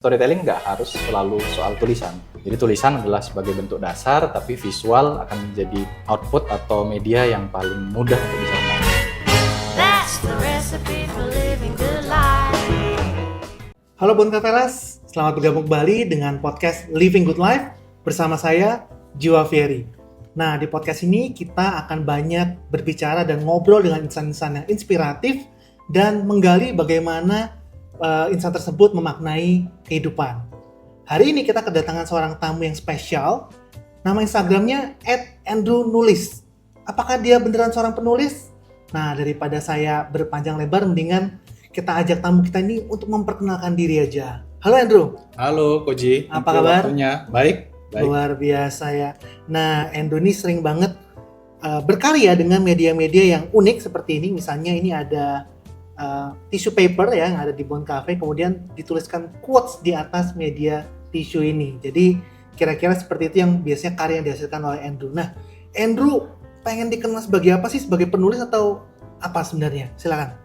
Storytelling nggak harus selalu soal tulisan. Jadi tulisan adalah sebagai bentuk dasar, tapi visual akan menjadi output atau media yang paling mudah untuk dicerna. That's the recipe for living good life. Halo Bon Kavelas, selamat bergabung kembali dengan podcast Living Good Life bersama saya, Jiwa Fieri. Nah, di podcast ini kita akan banyak berbicara dan ngobrol dengan insan-insan yang inspiratif dan menggali bagaimana insan tersebut memaknai kehidupan. Hari ini kita kedatangan seorang tamu yang spesial. Nama Instagramnya @andrewnulis. Apakah dia beneran seorang penulis? Nah, daripada saya berpanjang lebar, mendingan kita ajak tamu kita ini untuk memperkenalkan diri aja. Halo Andrew. Halo Koji. Apa kabar? Waktunya. Baik. Luar biasa ya. Nah, Andrew ini sering banget berkarya dengan media-media yang unik seperti ini. Misalnya ini ada tissue paper ya, yang ada di Bon Cafe, kemudian dituliskan quotes di atas media tisu ini. Jadi kira-kira seperti itu yang biasanya karya yang dihasilkan oleh Andrew. Nah, Andrew pengen dikenal sebagai apa sih? Sebagai penulis atau apa sebenarnya? Silakan.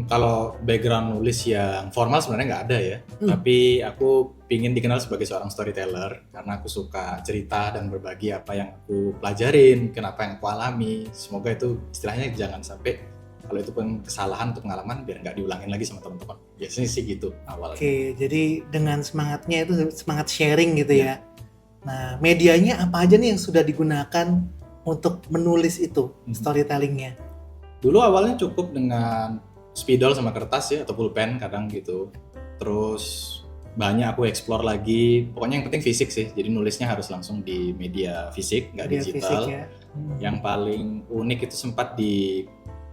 Kalau background nulis yang formal sebenarnya nggak ada ya. Tapi aku pingin dikenal sebagai seorang storyteller karena aku suka cerita dan berbagi apa yang aku pelajarin, kenapa yang aku alami. Semoga itu istilahnya jangan sampai kalau itu pun kesalahan untuk pengalaman biar nggak diulangin lagi sama teman-teman. Biasanya sih gitu awalnya. Oke, jadi dengan semangatnya itu semangat sharing gitu ya. Nah, medianya apa aja nih yang sudah digunakan untuk menulis itu, storytellingnya? Dulu awalnya cukup dengan spidol sama kertas ya, atau pulpen kadang gitu. Terus banyak aku explore lagi, pokoknya yang penting fisik sih. Jadi nulisnya harus langsung di media fisik, nggak Media digital. fisik ya. Yang paling unik itu sempat di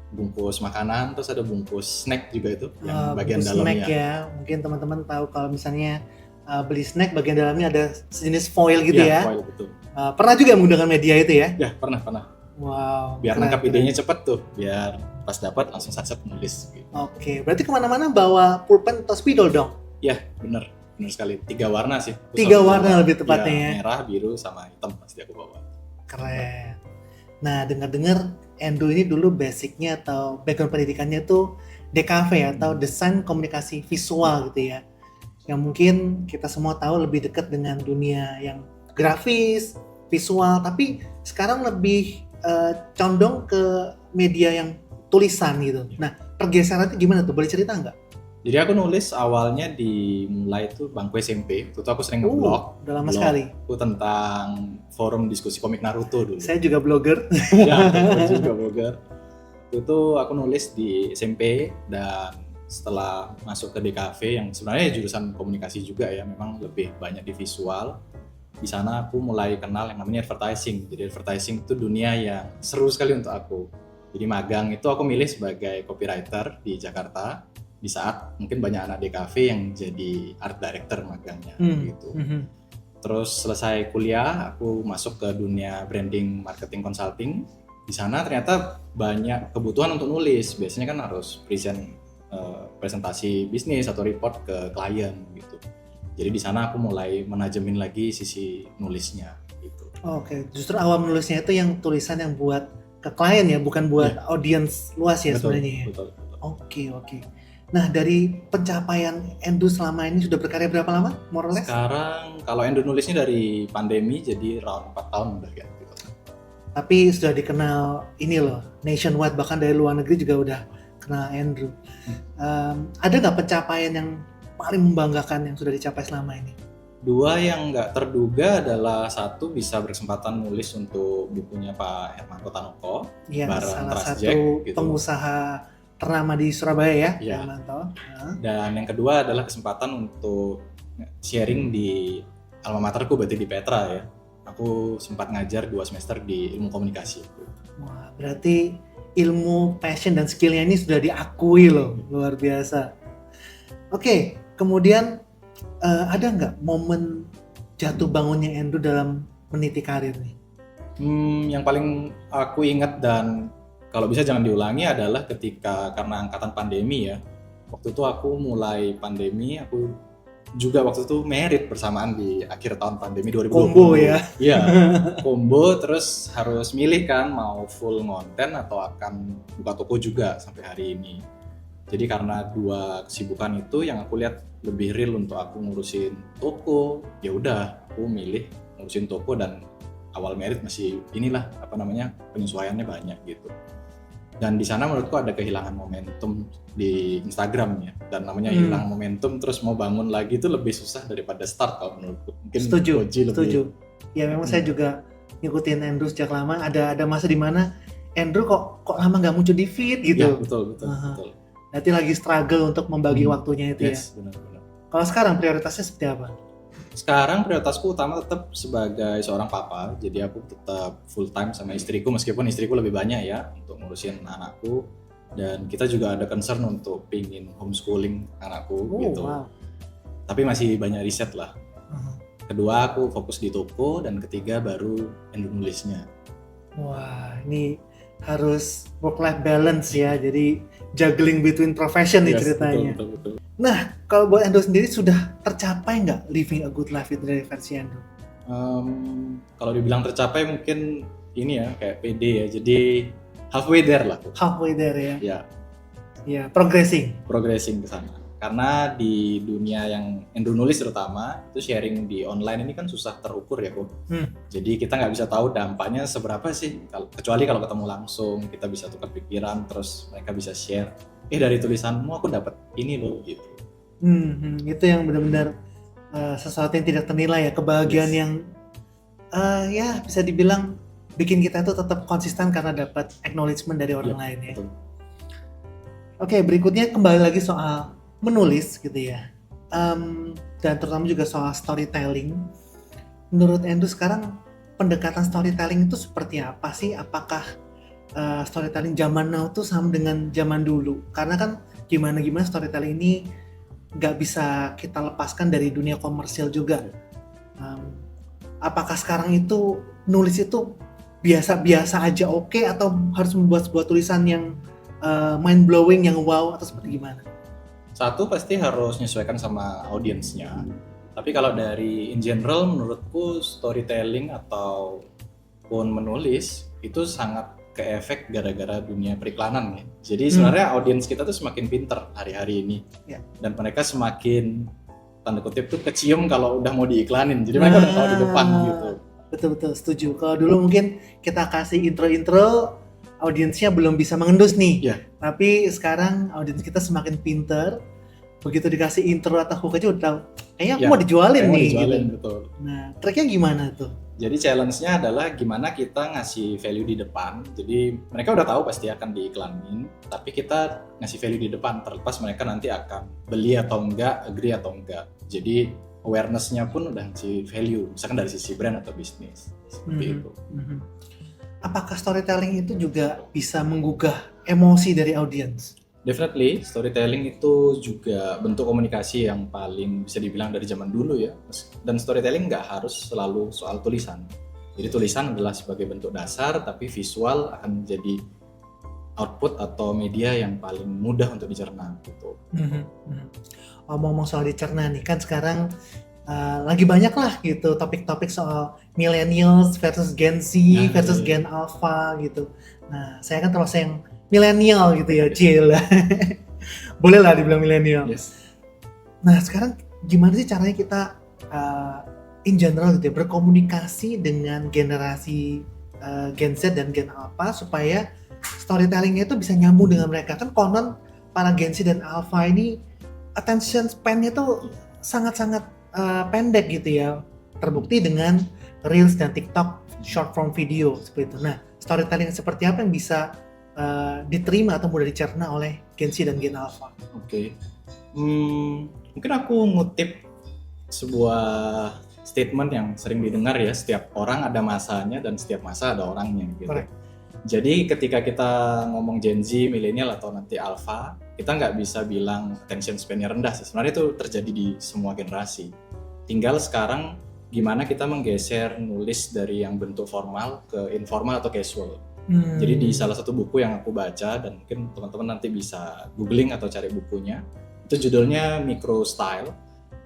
bungkus makanan, terus ada bungkus snack juga itu yang bagian Bungkus dalamnya. snack ya, mungkin teman-teman tahu kalau misalnya beli snack bagian dalamnya ada sejenis foil gitu ya. Foil, betul. Pernah juga menggunakan media itu ya? Ya pernah. Wow. Biar keren, nangkap keren. idenya cepet tuh, biar pas dapat langsung sat-sat nulis. Gitu. Oke, berarti kemana-mana bawa pulpen atau spidol dong? Ya bener sekali. 3 warna sih. Aku 3 selalu warna bawa. lebih tepatnya ya. Merah, biru, sama hitam pasti aku bawa. Keren. Nah, dengar-dengar Andrew ini dulu basicnya atau background pendidikannya tuh DKV atau Desain Komunikasi Visual gitu ya. Yang mungkin kita semua tahu lebih dekat dengan dunia yang grafis, visual, tapi sekarang lebih condong ke media yang tulisan gitu. Nah, pergeserannya gimana tuh? Boleh cerita nggak? Jadi aku nulis awalnya dimulai tuh bangku SMP. Itu aku sering ngeblog. Udah lama sekali. Itu tentang forum diskusi komik Naruto dulu. Saya juga blogger. Ya, aku juga blogger. Itu aku nulis di SMP dan setelah masuk ke DKV yang sebenarnya jurusan komunikasi juga ya, memang lebih banyak di visual. Di sana aku mulai kenal yang namanya advertising. Jadi advertising itu dunia yang seru sekali untuk aku. Jadi magang itu aku milih sebagai copywriter di Jakarta. Di saat mungkin banyak anak DKV yang jadi art director magangnya gitu. Terus selesai kuliah, aku masuk ke dunia branding, marketing, consulting. Di sana ternyata banyak kebutuhan untuk nulis. Biasanya kan harus presentasi bisnis atau report ke klien gitu. Jadi di sana aku mulai menajemin lagi sisi nulisnya gitu. Oke, justru awal menulisnya itu yang tulisan yang buat ke klien ya, bukan buat audiens luas ya sebenarnya ya. Betul. Oke. Nah, dari pencapaian Andrew selama ini sudah berkarya berapa lama, more or less? Sekarang kalau Endo nulisnya dari pandemi jadi round 4 tahun udah ya gitu. Tapi sudah dikenal ini loh, nationwide, bahkan dari luar negeri juga udah kenal Andrew. Ada nggak pencapaian yang paling membanggakan yang sudah dicapai selama ini? 2 yang nggak terduga adalah 1 bisa berkesempatan nulis untuk bukunya Pak Hermanto Tanoko, Ya, bareng salah Trustjack, satu gitu. pengusaha ternama di Surabaya ya, Ya. Hermanto. Dan yang kedua adalah kesempatan untuk sharing di alma materku, berarti di Petra ya. Aku sempat ngajar 2 semester di ilmu komunikasi. Wah, berarti ilmu, passion, dan skillnya ini sudah diakui loh, luar biasa. Oke, kemudian ada nggak momen jatuh bangunnya Andrew dalam meniti karir nih? Yang paling aku ingat dan kalau bisa jangan diulangi adalah ketika karena angkatan pandemi ya. Waktu itu aku mulai pandemi, aku juga waktu itu merit bersamaan di akhir tahun pandemi 2020. Combo ya? Iya, combo, terus harus milih kan mau full konten atau akan buka toko juga sampai hari ini. Jadi karena dua kesibukan itu yang aku lihat lebih real untuk aku ngurusin toko, ya udah aku milih ngurusin toko, dan awal merit masih inilah penyesuaiannya banyak gitu. Dan di sana menurutku ada kehilangan momentum di Instagram ya, dan namanya hilang momentum terus mau bangun lagi itu lebih susah daripada start kalau menurutku. Mungkin Koji Setuju. Ya memang saya juga ngikutin Andrew sejak lama. Ada masa di mana Andrew kok lama nggak muncul di feed gitu. Ya, betul. Nanti lagi struggle untuk membagi waktunya itu yes, ya. Benar. Kalau sekarang prioritasnya seperti apa? Sekarang prioritasku utama tetap sebagai seorang papa, jadi aku tetap full time sama istriku, meskipun istriku lebih banyak ya untuk ngurusin anakku, dan kita juga ada concern untuk pingin homeschooling anakku gitu. Wow. Tapi masih banyak riset lah. Kedua aku fokus di toko, dan ketiga baru nulisnya. Wah, ini harus work-life balance ya, jadi juggling between profession nih ceritanya. Betul. Nah, kalau buat Andrew sendiri sudah tercapai nggak living a good life itu dari versi Andrew? Kalau dibilang tercapai mungkin ini ya kayak PD ya, jadi halfway there lah. Halfway there ya? Ya, progressing ke sana. Karena di dunia yang Andrew nulis terutama, itu sharing di online ini kan susah terukur ya kok. Jadi kita nggak bisa tahu dampaknya seberapa sih, kecuali kalau ketemu langsung, kita bisa tukar pikiran, terus mereka bisa share, dari tulisanmu aku dapat ini loh gitu. Itu yang benar-benar sesuatu yang tidak ternilai ya, kebahagiaan yang ya bisa dibilang bikin kita itu tetap konsisten karena dapat acknowledgement dari orang lain ya. Betul. Oke, berikutnya kembali lagi soal menulis gitu ya, dan terutama juga soal storytelling. Menurut Andrew sekarang pendekatan storytelling itu seperti apa sih? Apakah storytelling zaman now tuh sama dengan zaman dulu? Karena kan gimana storytelling ini nggak bisa kita lepaskan dari dunia komersial juga. Apakah sekarang itu nulis itu biasa-biasa aja oke, atau harus membuat sebuah tulisan yang mind blowing, yang wow, atau seperti gimana? Satu pasti harus menyesuaikan sama audiensnya. Tapi kalau dari in general menurutku storytelling ataupun menulis itu sangat keefek gara-gara dunia periklanan ya. Jadi sebenarnya audiens kita tuh semakin pinter hari-hari ini. Dan mereka semakin tanda kutip tuh kecium kalau udah mau diiklanin. Jadi mereka udah tahu di depan gitu. Betul, setuju. Kalau dulu mungkin kita kasih intro, audiensnya belum bisa mengendus nih. Tapi sekarang audiens kita semakin pinter. Begitu dikasih intro atau hook aja udah tahu, kayaknya aku mau dijualin nih. Betul. Nah, triknya gimana tuh? Jadi challenge-nya adalah gimana kita ngasih value di depan. Jadi mereka udah tahu pasti akan diiklanin, tapi kita ngasih value di depan, terlepas mereka nanti akan beli atau enggak, agree atau enggak. Jadi awareness-nya pun udah ngasih value, misalkan dari sisi brand atau bisnis. Seperti itu. Apakah storytelling itu juga bisa menggugah emosi dari audiens? Definitely, storytelling itu juga bentuk komunikasi yang paling bisa dibilang dari zaman dulu ya. Dan storytelling nggak harus selalu soal tulisan. Jadi tulisan adalah sebagai bentuk dasar, tapi visual akan menjadi output atau media yang paling mudah untuk dicerna gitu. Ngomong soal dicerna nih, kan sekarang lagi banyak lah gitu topik-topik soal millennials versus Gen Z versus Gen Alpha gitu. Nah, saya kan termasuk yang milenial gitu ya, Cil. Boleh lah dibilang milenial. Nah, sekarang gimana sih caranya kita in general gitu ya, berkomunikasi dengan generasi Gen Z dan Gen Alpha supaya storytellingnya itu bisa nyambung dengan mereka? Kan konon para Gen Z dan Alpha ini attention span-nya tuh sangat-sangat pendek gitu ya, terbukti dengan Reels dan TikTok short form video seperti itu. Nah, storytelling seperti apa yang bisa diterima atau mudah dicerna oleh Gen Z dan Gen Alpha? Mungkin aku ngutip sebuah statement yang sering didengar ya, setiap orang ada masanya dan setiap masa ada orangnya gitu. Jadi ketika kita ngomong Gen Z, milenial atau nanti Alpha, kita nggak bisa bilang attention span-nya rendah sih. Sebenarnya itu terjadi di semua generasi. Tinggal sekarang gimana kita menggeser nulis dari yang bentuk formal ke informal atau casual. Jadi di salah satu buku yang aku baca, dan mungkin teman-teman nanti bisa googling atau cari bukunya, itu judulnya Micro Style,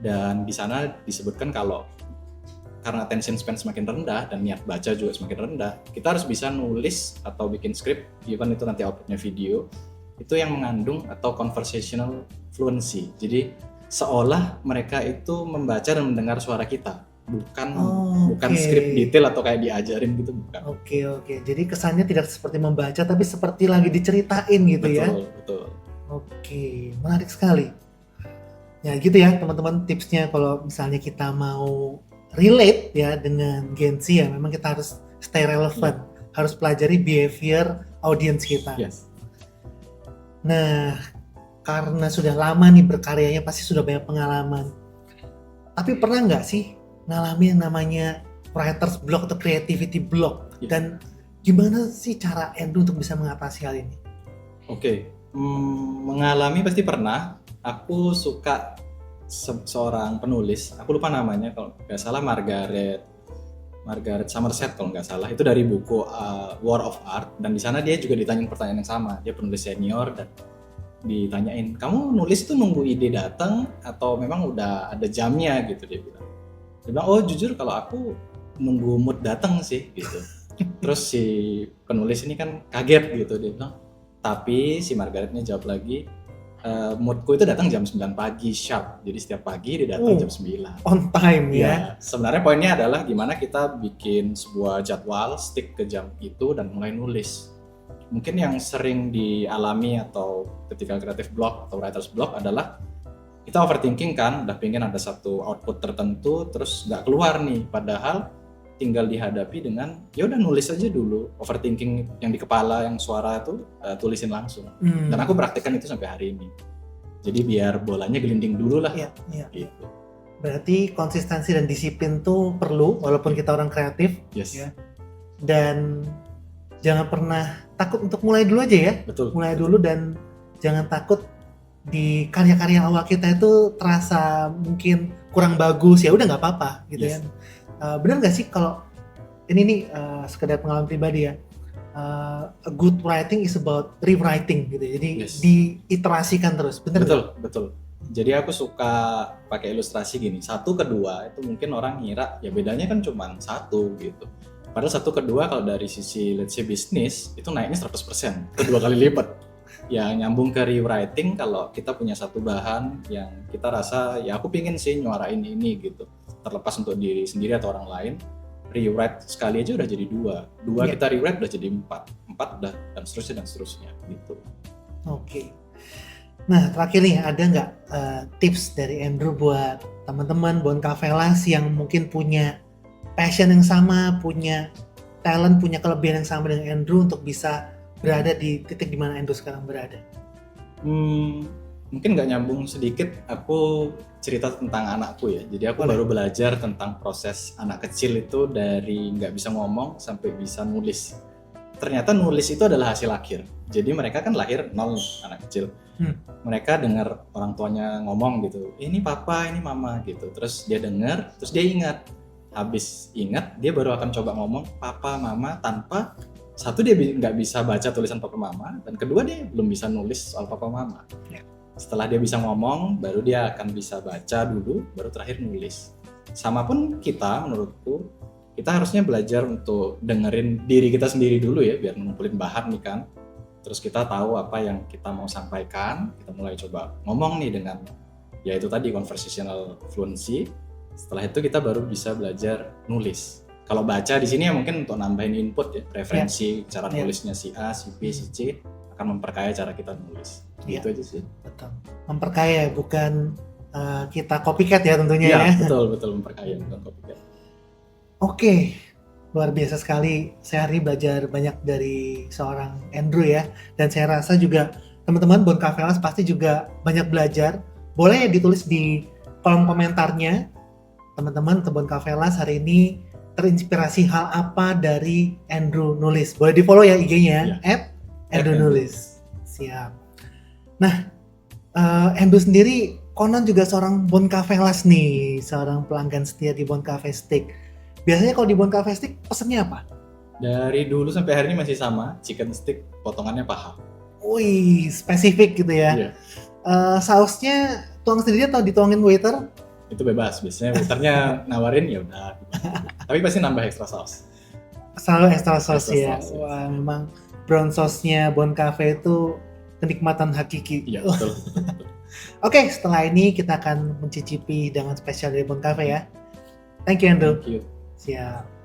dan di sana disebutkan kalau karena attention span semakin rendah dan niat baca juga semakin rendah, kita harus bisa nulis atau bikin skrip, even itu nanti outputnya video, itu yang mengandung atau conversational fluency. Jadi seolah mereka itu membaca dan mendengar suara kita, bukan Oke. skrip detail atau kayak diajarin gitu, bukan. Oke. Jadi kesannya tidak seperti membaca, tapi seperti lagi diceritain gitu ya. Betul. Oke, menarik sekali. Ya gitu ya teman-teman, tipsnya kalau misalnya kita mau relate ya dengan Gen Z ya, memang kita harus stay relevant, harus pelajari behavior audience kita. Yes. Nah, karena sudah lama nih berkaryanya, pasti sudah banyak pengalaman. Tapi pernah nggak sih ngalamin yang namanya writer's block atau creativity block? Yes. Dan gimana sih cara Andrew untuk bisa mengatasi hal ini? Oke, mengalami pasti pernah. Aku suka seorang penulis, aku lupa namanya, kalau nggak salah Margaret Somerset kalau nggak salah, itu dari buku War of Art, dan di sana dia juga ditanyain pertanyaan yang sama. Dia penulis senior dan ditanyain, kamu nulis itu nunggu ide datang atau memang udah ada jamnya gitu, dia bilang. Dia bilang, oh jujur kalau aku nunggu mood datang sih gitu. Terus si penulis ini kan kaget gitu, dia bilang, tapi si Margaretnya jawab lagi, moodku itu datang jam 9 pagi sharp, jadi setiap pagi dia datang jam 9. On time ya. Ya, sebenarnya poinnya adalah gimana kita bikin sebuah jadwal, stick ke jam itu dan mulai nulis. Mungkin yang sering dialami atau ketika creative block atau writer's block adalah kita overthinking kan, udah pengen ada satu output tertentu terus nggak keluar nih, padahal tinggal dihadapi dengan ya udah nulis aja dulu, overthinking yang di kepala, yang suara itu tulisin langsung. Dan aku praktekkan itu sampai hari ini. Jadi biar bolanya gelinding dulu lah. Iya. Gitu. Berarti konsistensi dan disiplin tuh perlu walaupun kita orang kreatif. Yes. Ya. Dan jangan pernah takut untuk mulai dulu aja ya. Betul. Mulai dulu dan jangan takut di karya-karya awal kita itu terasa mungkin kurang bagus, ya udah nggak apa-apa gitu Yes. ya. Benar nggak sih kalau ini nih sekedar pengalaman pribadi ya, a good writing is about rewriting gitu, jadi Yes. diiterasikan terus, benar nggak? Betul. Jadi aku suka pakai ilustrasi gini, 1 ke 2 itu mungkin orang ngira ya bedanya kan cuma 1 gitu. Padahal 1 ke 2 kalau dari sisi let's say bisnis itu naiknya 100%, kedua kali lipat. Ya nyambung ke rewriting, kalau kita punya satu bahan yang kita rasa ya aku pingin sih nyuarain ini gitu, terlepas untuk diri sendiri atau orang lain, rewrite sekali aja udah jadi 2 Iya. kita rewrite udah jadi 4 udah, dan seterusnya gitu. Oke. Nah terakhir nih, ada nggak tips dari Andrew buat teman-teman Boncafelas yang mungkin punya passion yang sama, punya talent, punya kelebihan yang sama dengan Andrew untuk bisa berada di titik di mana Andrew sekarang berada? Mungkin nggak nyambung sedikit, aku cerita tentang anakku ya. Jadi aku Boleh. baru belajar tentang proses anak kecil itu dari nggak bisa ngomong sampai bisa nulis. Ternyata nulis itu adalah hasil akhir. Jadi mereka kan lahir nol, anak kecil. Mereka dengar orang tuanya ngomong gitu, ini papa, ini mama gitu. Terus dia dengar, terus dia ingat. Habis ingat, dia baru akan coba ngomong papa, mama, tanpa satu dia nggak bisa baca tulisan papa mama, dan kedua dia belum bisa nulis soal papa mama. Ya. Setelah dia bisa ngomong, baru dia akan bisa baca dulu, baru terakhir nulis. Sama pun kita, menurutku, kita harusnya belajar untuk dengerin diri kita sendiri dulu ya, biar ngumpulin bahan nih kan. Terus kita tahu apa yang kita mau sampaikan, kita mulai coba ngomong nih dengan, ya itu tadi conversational fluency. Setelah itu kita baru bisa belajar nulis. Kalau baca di sini ya mungkin untuk nambahin input ya, referensi cara nulisnya si A, si B, si C akan memperkaya cara kita nulis. Gitu aja sih. Betul. Memperkaya, bukan kita copycat ya tentunya ya. Betul memperkaya, bukan copycat. Oke, luar biasa sekali. Saya hari belajar banyak dari seorang Andrew ya, dan saya rasa juga teman-teman Boncafelas pasti juga banyak belajar. Boleh ditulis di kolom komentarnya, teman-teman Boncafelas hari ini terinspirasi hal apa dari Andrew nulis. Boleh di follow ya IG-nya @AndrewNulis. Siap. Nah, Andrew sendiri konon juga seorang Boncafelas nih, seorang pelanggan setia di Boncafe Stick. Biasanya kalau di Boncafe Stick pesennya apa? Dari dulu sampai hari ini masih sama, chicken stick potongannya paha. Wih, spesifik gitu ya. Iya. Sausnya tuang sendiri atau dituangin waiter? Itu bebas, biasanya waiternya nawarin ya udah. Tapi pasti nambah extra sauce. Selalu extra sauce Extra ya. sauce, ya. Wah, memang brown sauce-nya Boncafe itu kenikmatan hakiki. Iya, betul. Oke, setelah ini kita akan mencicipi dengan spesial dari Bon Cafe ya. Thank you, Ando. Thank you. Siap.